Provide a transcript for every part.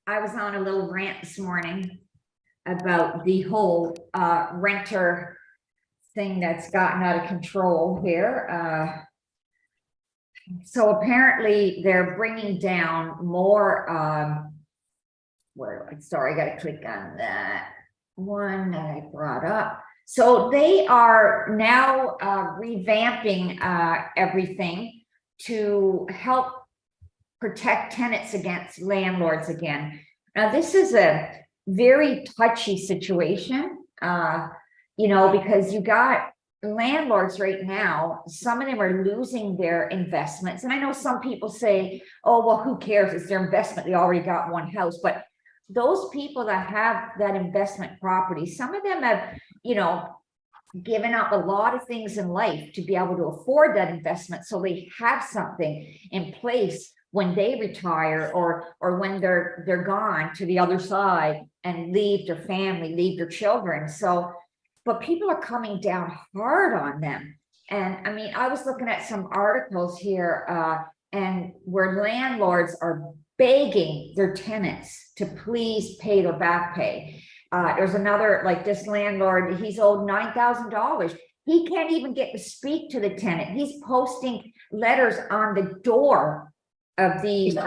I was on a little rant this morning about the whole renter thing that's gotten out of control here. So apparently they're bringing down more, sorry, I got to click on that one that I brought up. So they are now revamping everything to help protect tenants against landlords again. Now, this is a very touchy situation, because you got landlords right now, some of them are losing their investments. And I know some people say, oh, well, who cares? It's their investment. They already got one house. But those people that have that investment property, some of them have, given up a lot of things in life to be able to afford that investment. So they have something in place when they retire or when they're gone to the other side and leave their family, leave their children. So, but people are coming down hard on them. And I mean, I was looking at some articles here and where landlords are begging their tenants to please pay their back pay. There's another, like this landlord, he's owed $9,000. He can't even get to speak to the tenant. He's posting letters on the door of the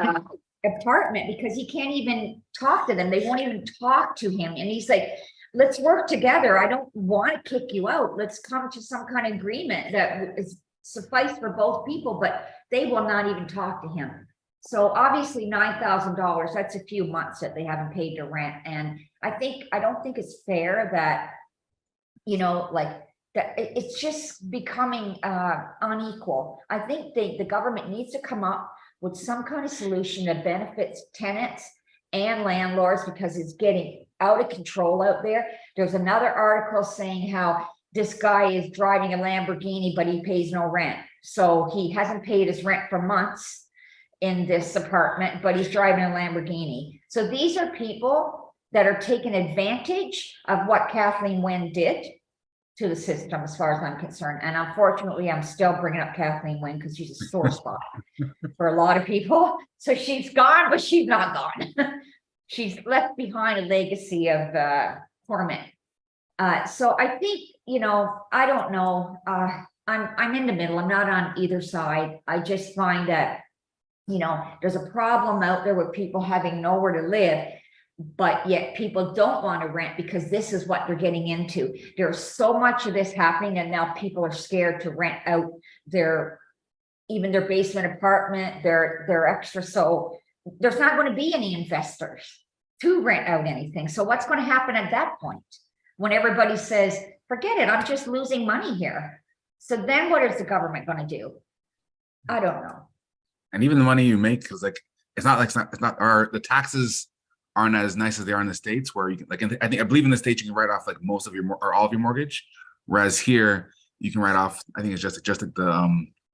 apartment because he can't even talk to them. They won't even talk to him. And he's like, let's work together. I don't want to kick you out. Let's come to some kind of agreement that is suffice for both people, but they will not even talk to him. So obviously $9,000, that's a few months that they haven't paid their rent. And I don't think it's fair that, that it's just becoming unequal. I think the government needs to come up with some kind of solution that benefits tenants and landlords because it's getting out of control out there. There's another article saying how this guy is driving a Lamborghini, but he pays no rent. So he hasn't paid his rent for months in this apartment, but he's driving a Lamborghini. So these are people that are taking advantage of what Kathleen Wynne did to the system, as far as I'm concerned. And unfortunately, I'm still bringing up Kathleen Wynne because she's a sore spot for a lot of people. So she's gone, but she's not gone. She's left behind a legacy of torment. So I think, I don't know. I'm in the middle. I'm not on either side. I just find that, there's a problem out there with people having nowhere to live, but yet people don't want to rent because this is what they're getting into. There's so much of this happening, and now people are scared to rent out even their basement apartment, their extra. So there's not going to be any investors to rent out anything. So what's going to happen at that point when everybody says, forget it, I'm just losing money here? So then what is the government going to do? I don't know. And even the money you make, because the taxes aren't as nice as they are in the States, where you can, I believe in the States you can write off like most of your or all of your mortgage, whereas here you can write off. I think it's just like the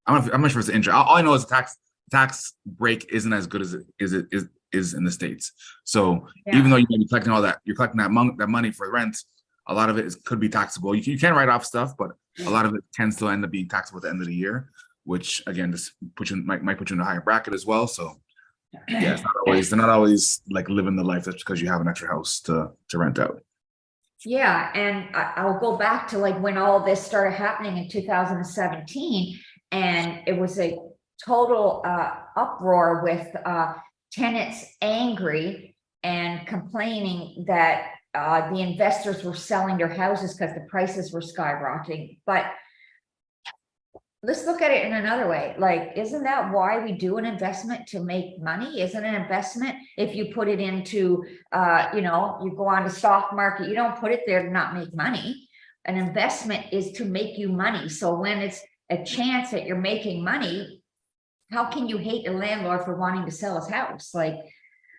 I'm not sure it's the interest. All I know is the tax break isn't as good as it is in the States. So yeah. Even though you may be collecting all that, you're collecting that money for rent. A lot of it could be taxable. You can write off stuff, but a lot of it tends to end up being taxable at the end of the year, which again just might put you in a higher bracket as well. So yeah, they're not always like living the life that's because you have an extra house to rent out. Yeah, and I'll go back to like when all this started happening in 2017, and it was a total uproar with tenants angry and complaining that the investors were selling their houses because the prices were skyrocketing. But let's look at it in another way. Like, isn't that why we do an investment, to make money? Isn't an investment if you put it into, you go on the stock market, you don't put it there to not make money. An investment is to make you money. So when it's a chance that you're making money, how can you hate a landlord for wanting to sell his house? Like,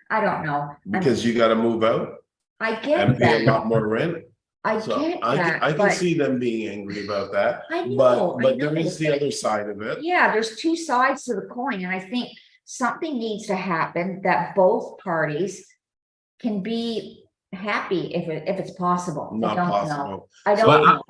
I don't know. Because you got to move out. I get and pay that. a lot more rent. I can see them being angry about that. I know, but there is the other side of it. Yeah, there's two sides to the coin, and I think something needs to happen that both parties can be happy if it's possible. Not possible. Know. I don't know.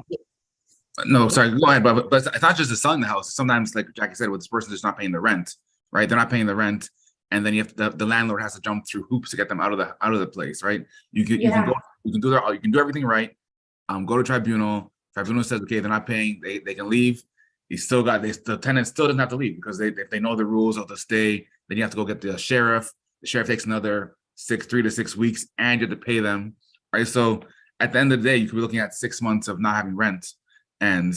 No, sorry, go ahead, but it's not just the selling the house. Sometimes, like Jackie said, with this person just not paying the rent, right? They're not paying the rent, and then the landlord has to jump through hoops to get them out of the place, right? You can Yeah. you can do everything right. Go to tribunal. Tribunal says, okay, they're not paying, they can leave. The tenant still doesn't have to leave because if they know the rules of the stay, then you have to go get the sheriff. The sheriff takes another 3 to 6 weeks, and you have to pay them, right? So at the end of the day, you could be looking at 6 months of not having rent. And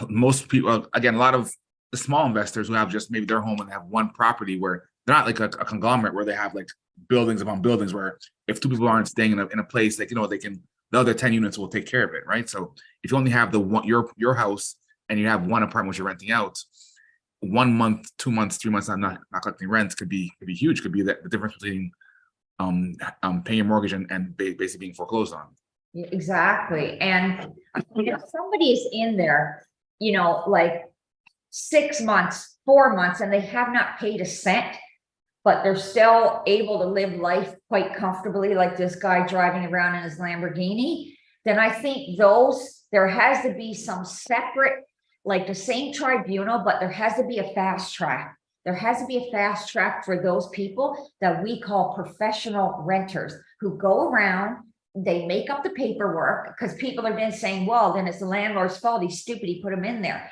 most people, again, a lot of the small investors who have just maybe their home and have one property where they're not like a conglomerate where they have like buildings upon buildings where if 2 people aren't staying in a place, like, they can, the other 10 units will take care of it, right? So if you only have your house and you have one apartment which you're renting out, 1 month, 2 months, 3 months not collecting rent could be huge. Could be the difference between paying your mortgage and basically being foreclosed on. Exactly. And if somebody is in there, like 6 months, 4 months, and they have not paid a cent, but they're still able to live life quite comfortably, like this guy driving around in his Lamborghini, then I think there has to be some separate, like the same tribunal, but there has to be a fast track. There has to be a fast track for those people that we call professional renters who go around, they make up the paperwork, because people have been saying, well, then it's the landlord's fault. He's stupid. He put them in there.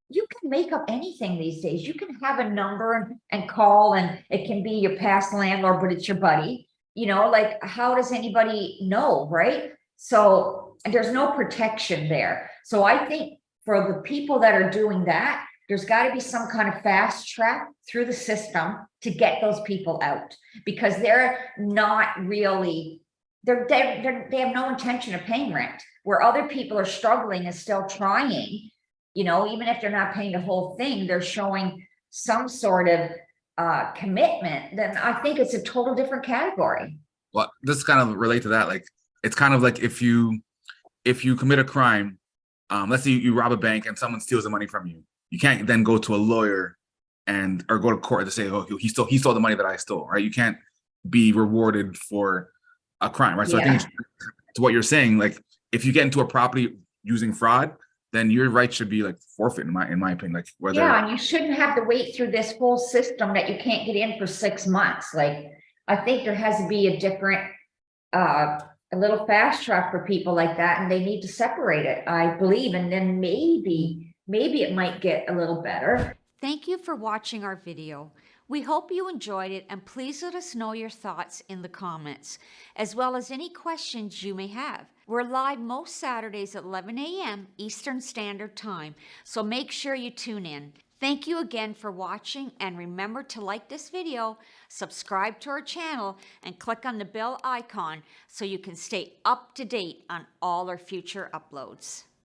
You can make up anything these days. You can have a number and call, and it can be your past landlord, but it's your buddy. Like, how does anybody know, right? So there's no protection there. So I think for the people that are doing that, there's got to be some kind of fast track through the system to get those people out, because they're not really, they have no intention of paying rent, where other people are struggling and still trying. Even if they're not paying the whole thing, they're showing some sort of commitment. Then I think it's a total different category. Well, this kind of relate to that. Like, it's kind of like if you commit a crime, let's say you rob a bank and someone steals the money from you. You can't then go to a lawyer or go to court to say, oh, he stole the money that I stole, right? You can't be rewarded for a crime, right? So I think to what you're saying, like, if you get into a property using fraud, then your rights should be like forfeit, in my opinion. Like, whether and you shouldn't have to wait through this whole system that you can't get in for 6 months. Like, I think there has to be a different, a little fast track for people like that, and they need to separate it, I believe, and then maybe it might get a little better. Thank you for watching our video. We hope you enjoyed it, and please let us know your thoughts in the comments, as well as any questions you may have. We're live most Saturdays at 11 a.m. Eastern Standard Time, so make sure you tune in. Thank you again for watching, and remember to like this video, subscribe to our channel, and click on the bell icon so you can stay up to date on all our future uploads.